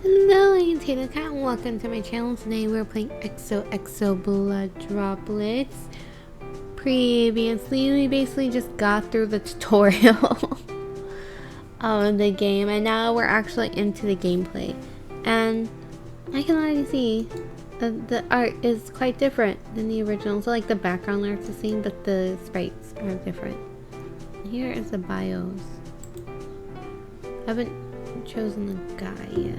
Hello, I'm Matilda, and welcome to my channel. Today we're playing XOXO Blood Droplets. Previously, we basically just got through the tutorial of the game, and now we're actually into the gameplay. And I can already see that the art is quite different than the original. So like the background art's the same, but the sprites are different. Here is the bios. I haven't chosen the guy yet.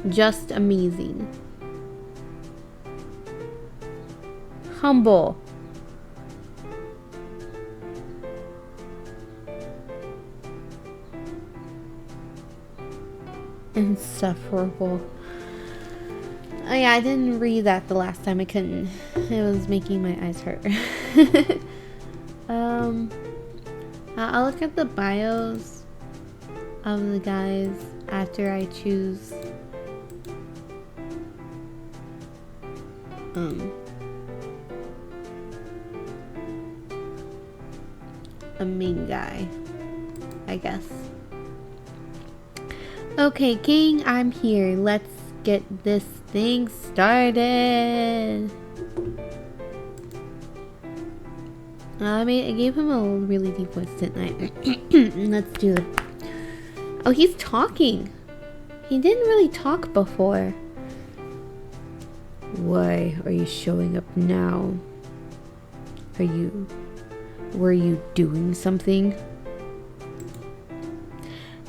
Just amazing. Humble. Insufferable. Oh yeah, I didn't read that the last time. I couldn't. It was making my eyes hurt. I'll look at the bios of the guys after I choose a main guy, I guess. Okay, gang, I'm here. Let's get this thing started. I gave him a really deep voice, didn't I? Let's do it. Oh, he's talking. He didn't really talk before. Why are you showing up now? Were you doing something?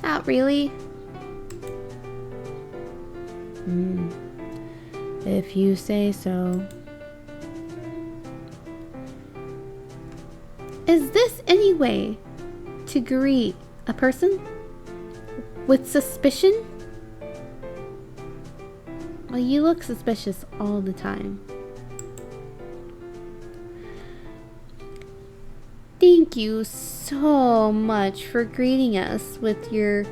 Not really. If you say so. Is this any way to greet a person with suspicion? Well, you look suspicious all the time. Thank you so much for greeting us with your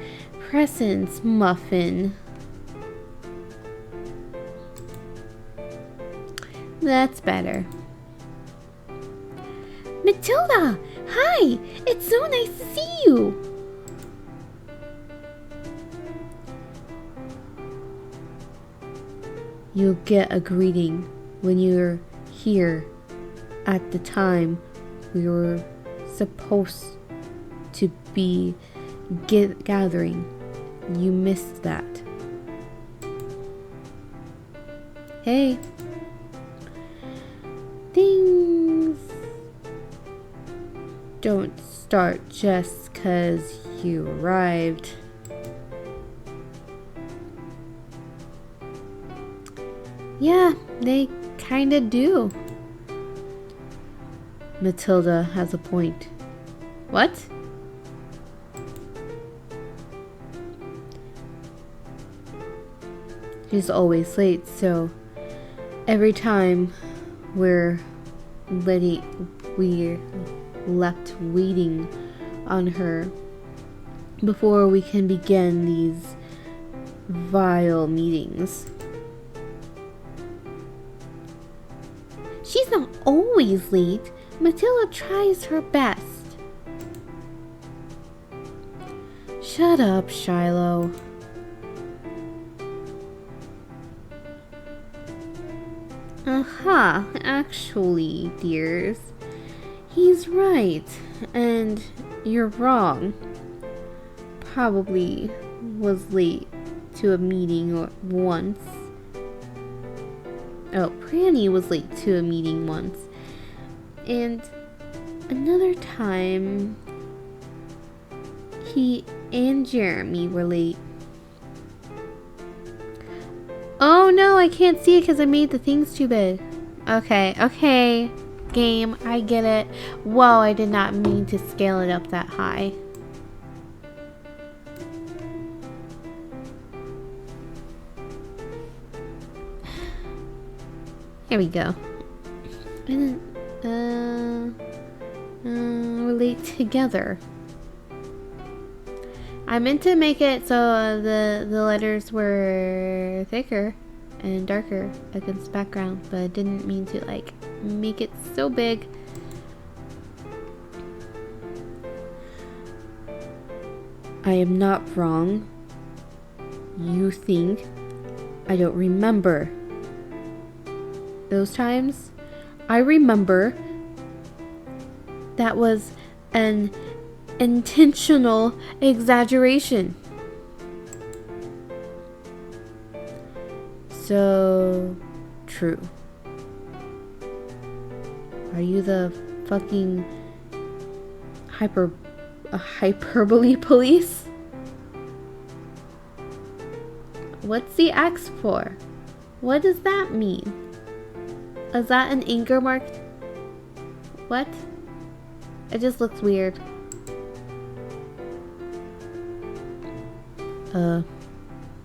presence, Muffin. That's better. Matilda! Hi! It's so nice to see you! You'll get a greeting when you're here at the time we were supposed to be gathering. You missed that. Hey. Things don't start just 'cause you arrived. Yeah, they kinda do. Matilda has a point. What? She's always late, so every time we're left waiting on her before we can begin these vile meetings. She's not always late. Matilda tries her best. Shut up, Shiloh. Aha, actually, dears, he's right, and you're wrong. Probably was late to a meeting once. Oh, Pranny was late to a meeting once. And another time, he and Jeremy were late. Oh no, I can't see it because I made the things too big. Okay, game, I get it. Whoa, I did not mean to scale it up that high. Here we go. And then, we're late together. I meant to make it so the letters were thicker and darker against the background, but I didn't mean to like make it so big. I am not wrong. You think I don't remember those times? I remember. That was an intentional exaggeration. So true. Are you the fucking hyperbole police? What's the X for? What does that mean? Is that an anger mark? What? It just looks weird.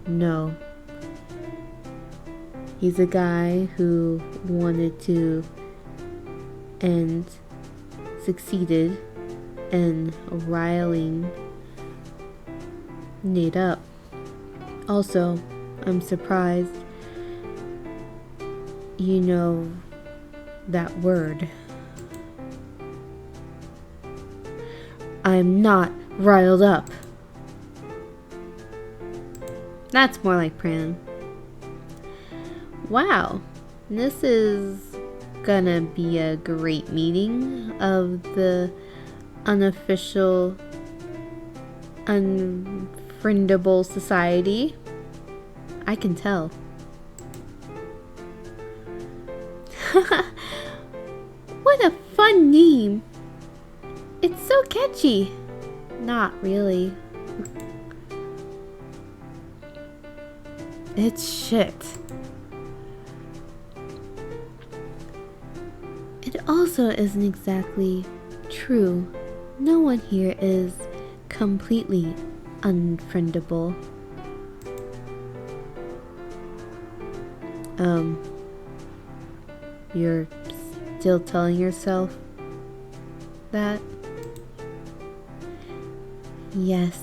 No. He's a guy who wanted to and succeeded in riling Nate up. Also, I'm surprised you know that word. I'm not riled up. That's more like Pran. Wow, this is gonna be a great meeting of the unofficial un-friendable society. I can tell. What a fun name. It's so catchy. Not really. It's shit. It also isn't exactly true. No one here is completely unfriendable. You're still telling yourself that? Yes.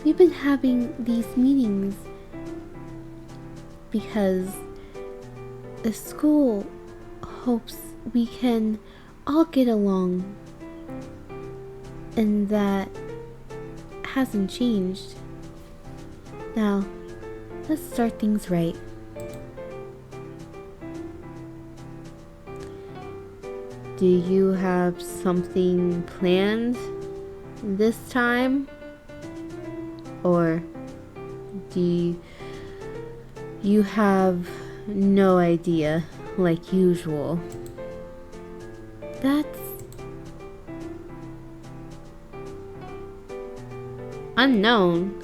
We've been having these meetings because the school hopes we can all get along, and that hasn't changed. Now, let's start things right. Do you have something planned this time? Or do you have no idea, like usual? That's unknown.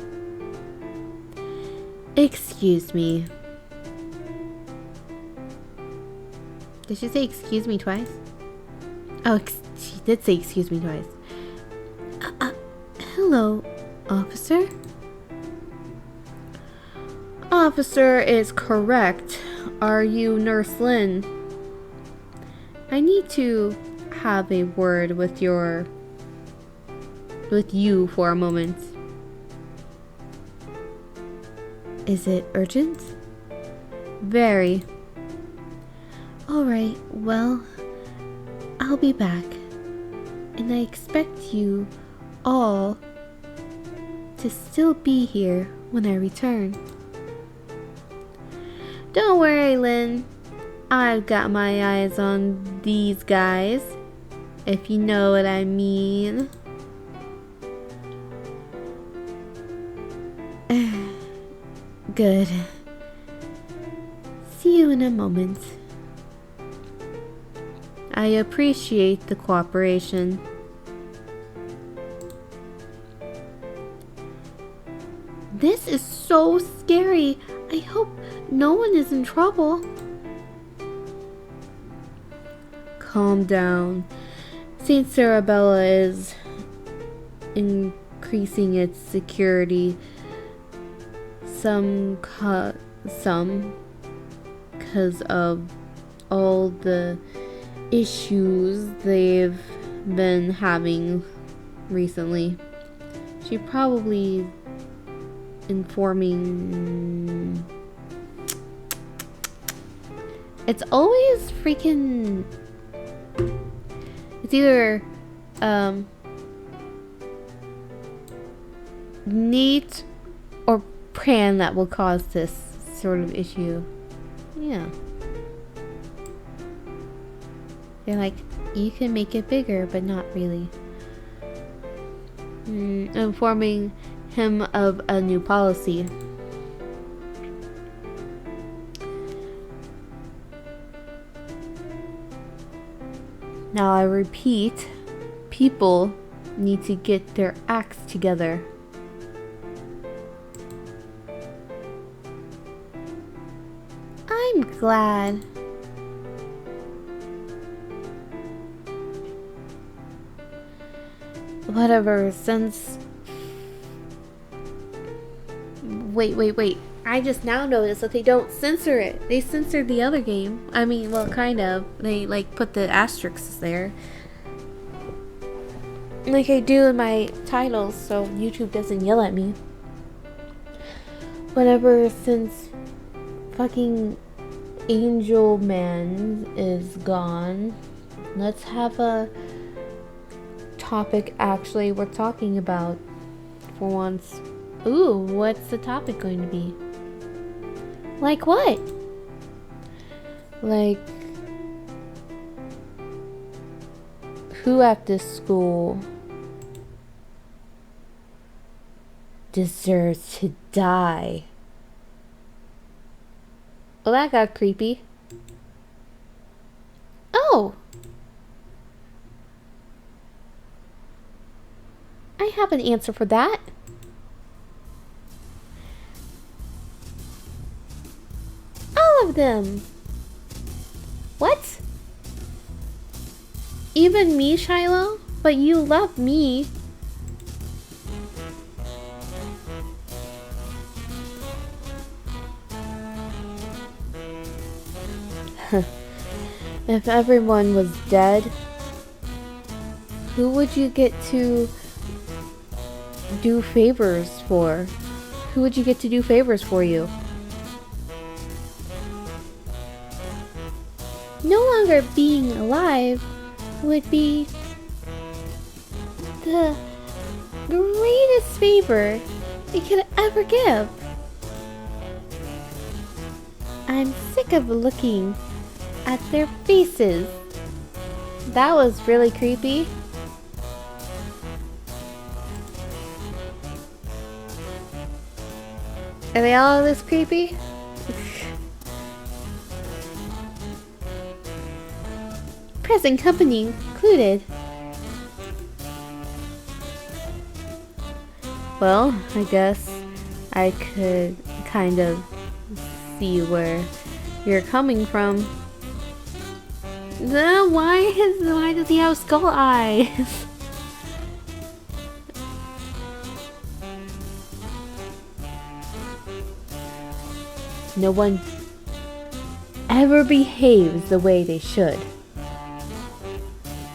Excuse me. Did she say excuse me twice? Oh, she did say excuse me twice. Hello, officer? Officer is correct. Are you Nurse Lynn? I need to have a word with you for a moment. Is it urgent? Very. Alright, well, I'll be back. And I expect you all to still be here when I return. Don't worry, Lynn. I've got my eyes on these guys, if you know what I mean. Good. See you in a moment. I appreciate the cooperation. This is so scary. I hope no one is in trouble. Calm down. St. Sarabella is increasing its security. Some because of all the issues they've been having recently. She probably informing. It's always freaking. It's either neat or plan that will cause this sort of issue. Yeah. They're like, you can make it bigger, but not really. Informing him of a new policy. Now I repeat, people need to get their acts together. I'm glad. Whatever, since... Wait. I just now noticed that they don't censor it. They censored the other game. I mean, well, kind of. They, like, put the asterisks there. Like I do in my titles, so YouTube doesn't yell at me. Whatever, since fucking Angel Man is gone, let's have a topic actually worth talking about for once. Ooh, what's the topic going to be? Like what? Like, who at this school deserves to die? Well, that got creepy. Oh! I have an answer for that. All of them. What? Even me, Shiloh? But you love me. If everyone was dead, who would you get to do favors for? Who would you get to do favors for you? No longer being alive would be the greatest favor you could ever give. I'm sick of looking at their faces. That was really creepy. Are they all this creepy? Present company included. Well, I guess I could kind of see where you're coming from. Why does he have skull eyes? No one ever behaves the way they should.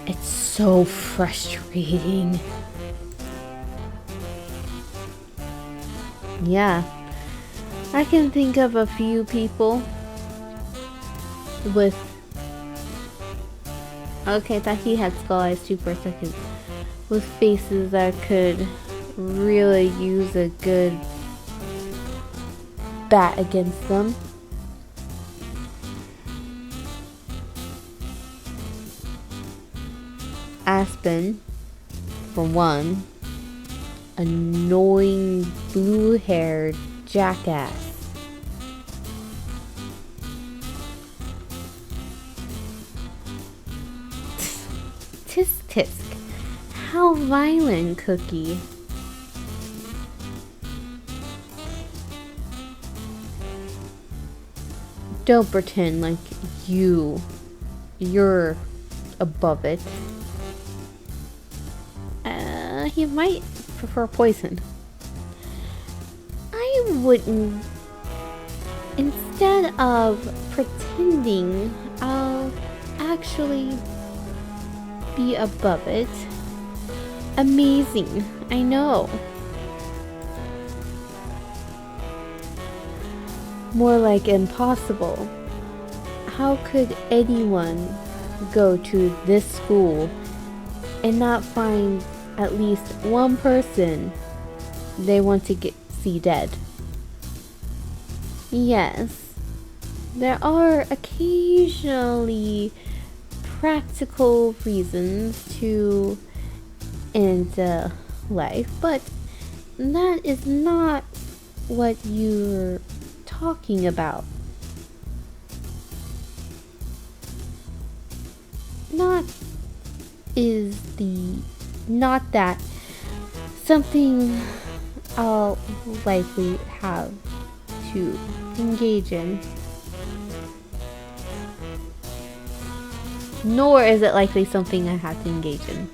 It's so frustrating. Yeah, I can think of a few people with... Okay, I thought he had skull eyes too for a second. With faces that could really use a good bat against them. Aspen, for one. Annoying blue-haired jackass. Tisk tisk. How violent, Cookie. Don't pretend like you're above it. He might prefer poison. I wouldn't. Instead of pretending, I'll actually be above it. Amazing, I know. More like impossible. How could anyone go to this school and not find at least one person they want to see dead. Yes, there are occasionally practical reasons to end life, but that is not what you're talking about. Not that something I'll likely have to engage in. Nor is it likely something I have to engage in.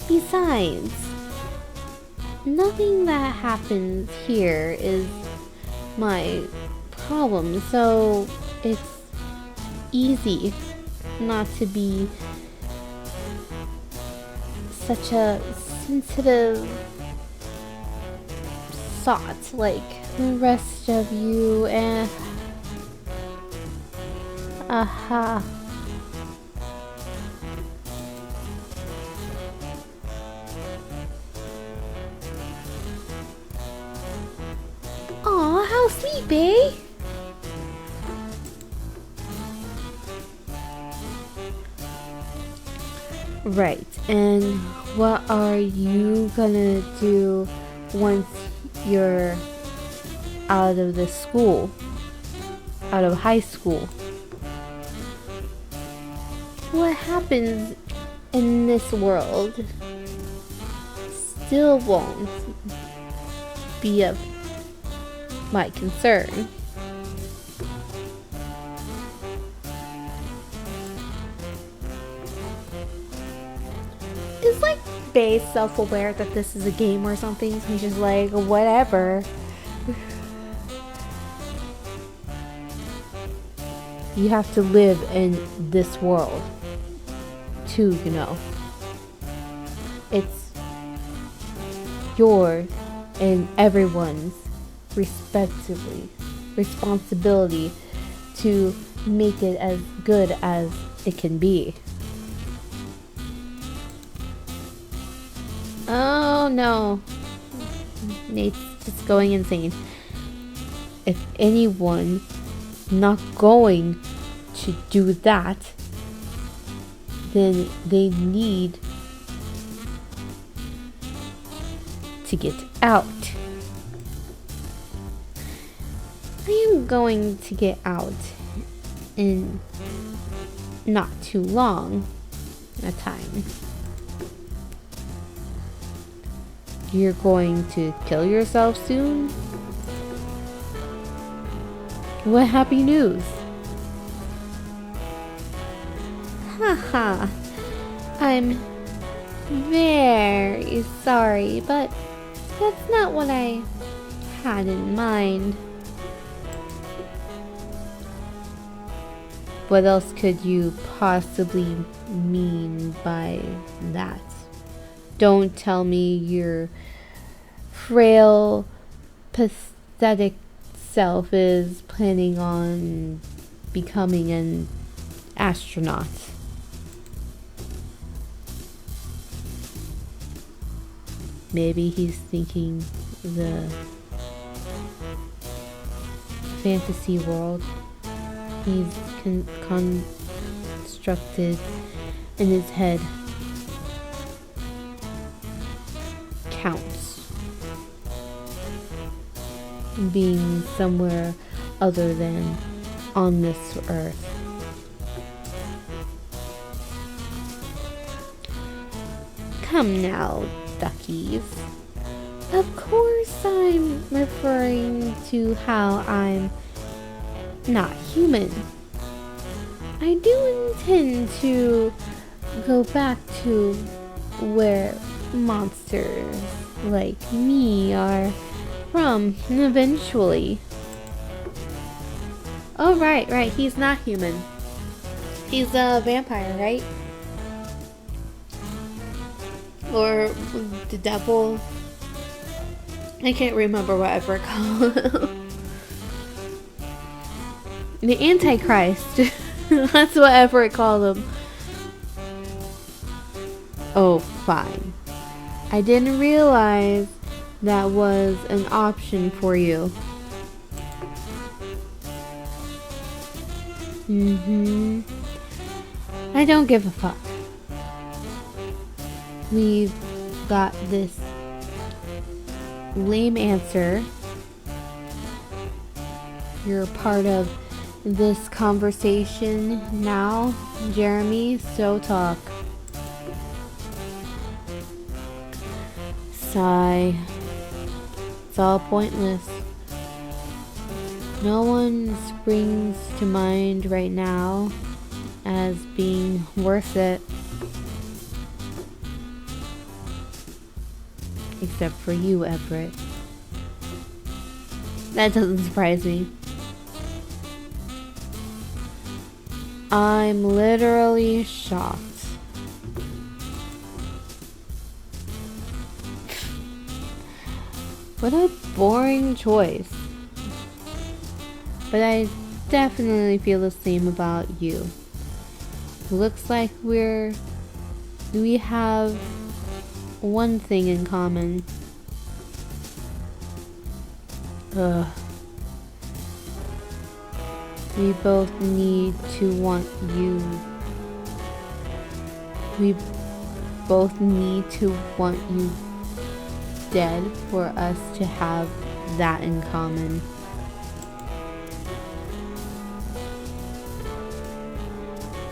Besides, nothing that happens here is my problem, so it's easy not to be such a sensitive thought like the rest of you. And aha. Aw, how sweet, babe. Right, and what are you gonna do once you're out of the school? Out of high school? What happens in this world still won't be of my concern. Is like Bae self-aware that this is a game or something? So he's just like, whatever. You have to live in this world too, you know. It's your and everyone's responsibility to make it as good as it can be. Oh no, Nate's just going insane. If anyone's not going to do that, then they need to get out. I am going to get out in not too long a time. You're going to kill yourself soon? What happy news? Haha. I'm very sorry, but that's not what I had in mind. What else could you possibly mean by that? Don't tell me your frail, pathetic self is planning on becoming an astronaut. Maybe he's thinking the fantasy world he's constructed in his head counts. Being somewhere other than on this earth. Come now, duckies. Of course I'm referring to how I'm not human. I do intend to go back to where monsters like me are from eventually. Oh, right, he's not human. He's a vampire, right? Or the devil. I can't remember whatever it's called. The Antichrist. That's whatever it called him. Oh, fine. I didn't realize that was an option for you. I don't give a fuck. We've got this lame answer. You're part of this conversation now, Jeremy, so talk. Sigh. It's all pointless. No one springs to mind right now as being worth it. Except for you, Everett. That doesn't surprise me. I'm literally shocked. What a boring choice. But I definitely feel the same about you. Looks like we have one thing in common. Ugh. We both need to want you. We both need to want you dead for us to have that in common.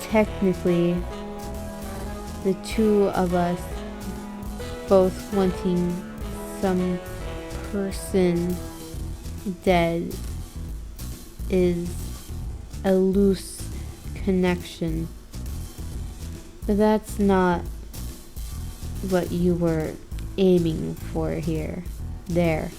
Technically, the two of us both wanting some person dead is a loose connection. But that's not what you were aiming for here. There.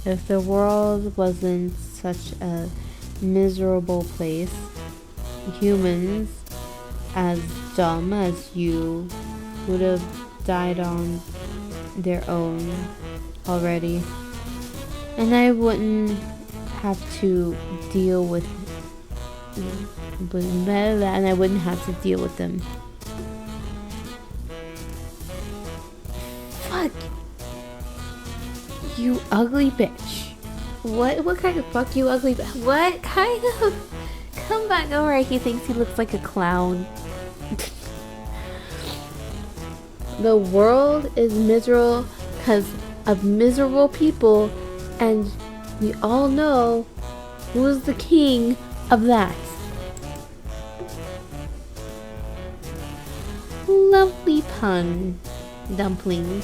If the world wasn't such a miserable place, humans as dumb as you would have died on their own already. And I wouldn't have to deal with and I wouldn't have to deal with them. Fuck. You ugly bitch. What kind of fuck you ugly bitch? What kind of... Come back over, he thinks he looks like a clown. The world is miserable because of miserable people, and we all know who's the king of that. Lovely pun, Dumpling.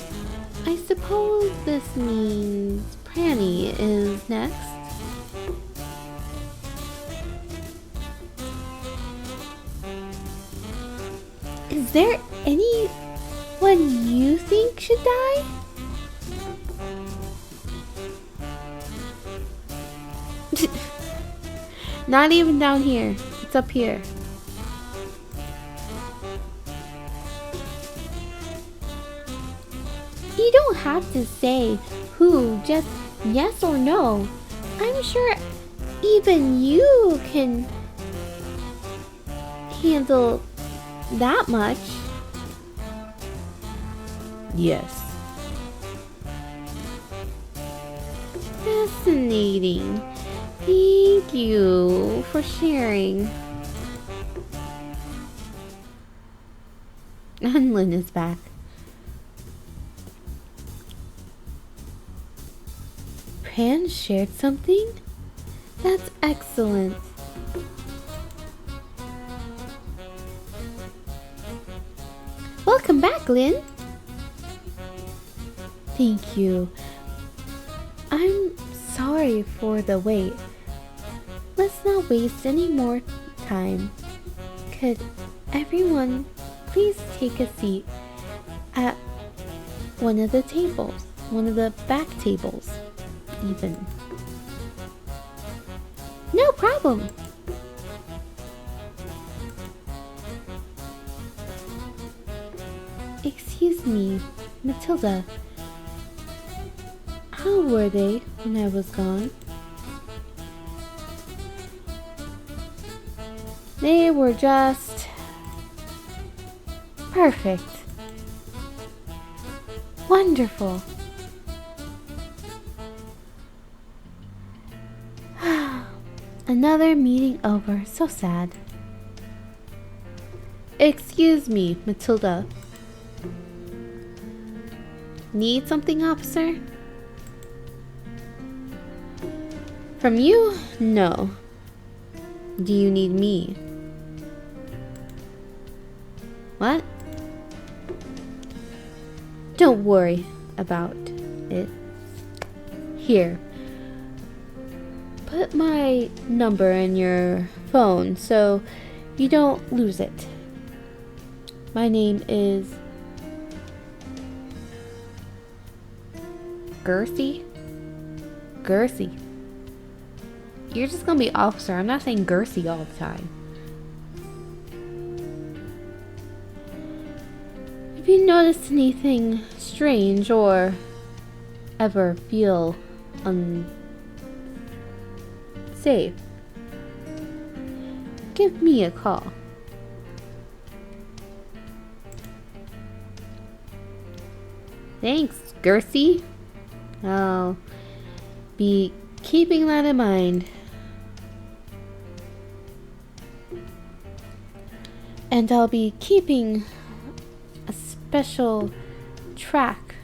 I suppose this means Pranny is next. Is there anyone you think should die? Not even down here. It's up here. You don't have to say who, just yes or no. I'm sure even you can handle that much. Yes. Fascinating. Thank you for sharing. Unlin is back. Pan shared something? That's excellent. Welcome back, Lynn. Thank you. I'm sorry for the wait. Let's not waste any more time. Could everyone please take a seat at one of the tables? One of the back tables, even. No problem. Excuse me, Matilda. How were they when I was gone? They were just perfect. Wonderful. Another meeting over. So sad. Excuse me, Matilda. Need something, officer? From you? No. Do you need me? What? Don't worry about it. Here. Put my number in your phone so you don't lose it. My name is Gersie? Gersie. You're just gonna be officer. I'm not saying Gersie all the time. If you notice anything strange or ever feel unsafe, give me a call. Thanks, Gersie. I'll be keeping that in mind. And I'll be keeping a special track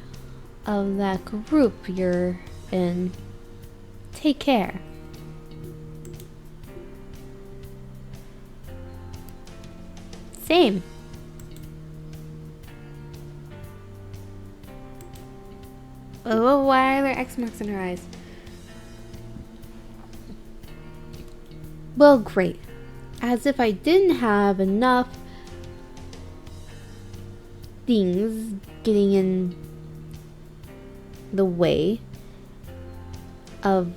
of that group you're in. Take care. Same. Oh, why are there X marks in her eyes? Well, great. As if I didn't have enough things getting in the way of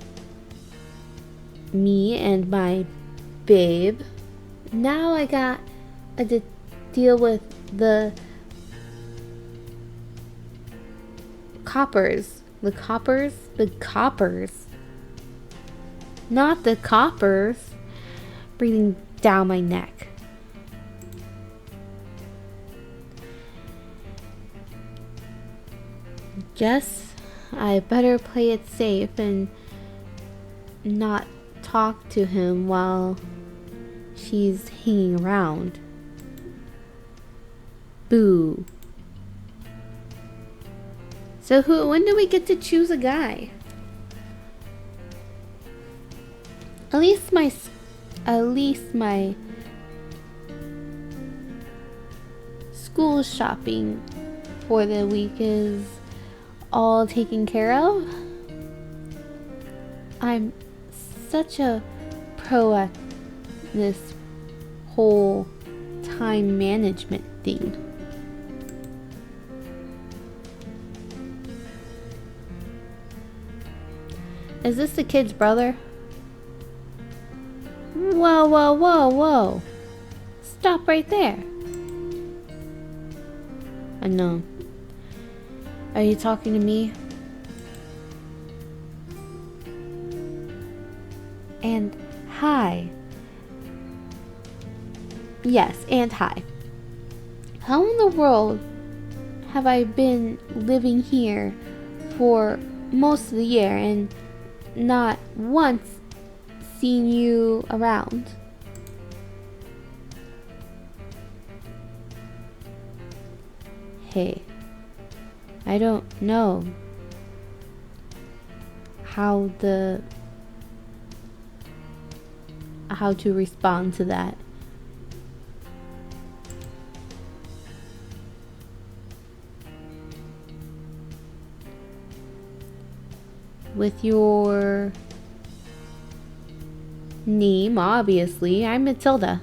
me and my babe. Now I got to deal with the coppers. The coppers? The coppers. Not the coppers. Breathing down my neck. Guess I better play it safe and not talk to him while she's hanging around. Boo. So when do we get to choose a guy? At least my school shopping for the week is all taken care of. I'm such a pro at this whole time management thing. Is this the kid's brother? Whoa, whoa, whoa, whoa. Stop right there. I know. Are you talking to me? And hi. Yes, and hi. How in the world have I been living here for most of the year and not once seen you around? Hey, I don't know how to respond to that. With your name, obviously, I'm Matilda.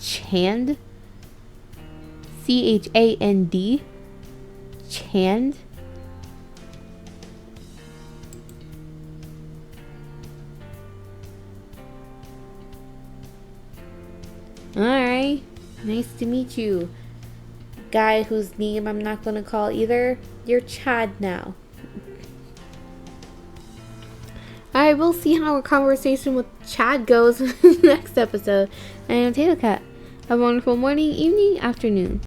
Chand? C-H-A-N-D? Chand? Alright. Nice to meet you. guy whose name I'm not going to call either, you're Chad now. Alright, we'll see how our conversation with Chad goes in the next episode. I am Tato Cat. Have a wonderful morning, evening, afternoon.